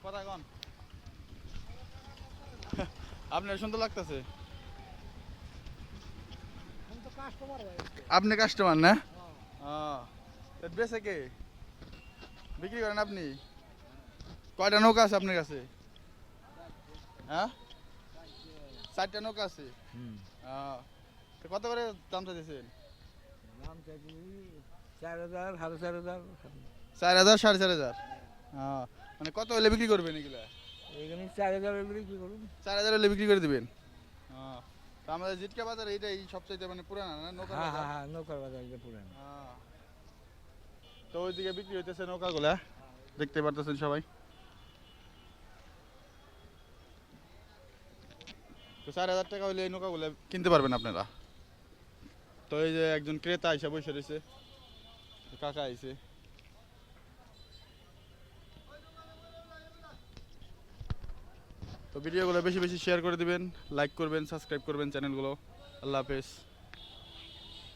কথা কন আপনার সুন্দর লাগতেছে আপনি কাস্টমার না বেছে কে বিক্রি করেন আপনি কয়টা নৌকা আছে আপনার কাছে হ্যাঁ 4টা নৌকা আছে কত করে দাম চাইছেন 4,000 4,500 4,000 4,500 মানে কত হলে বিক্রি করবেন এগুলা এখানে 4,000 বিক্রি করুন 4,000 হলে বিক্রি করে দিবেন তো আমাদের জিটকা বাজার এইটাই সবচাইতে মানে পুরানা না নৌকা হ্যাঁ নৌকার বাজার এটা পুরানো তো ওইদিকে বিক্রি হইতেছে নৌকাগুলা দেখতে পারতেছেন সবাই তো 4,000 টাকা হলে এই নৌকাগুলা কিনতে পারবেন আপনারা তো এই যে একজন ক্রেতা এসে বসে রয়েছে কাকা আইছে তো ভিডিওগুলো বেশি বেশি শেয়ার করে দিবেন লাইক করবেন সাবস্ক্রাইব করবেন চ্যানেলগুলো আল্লাহ হাফেজ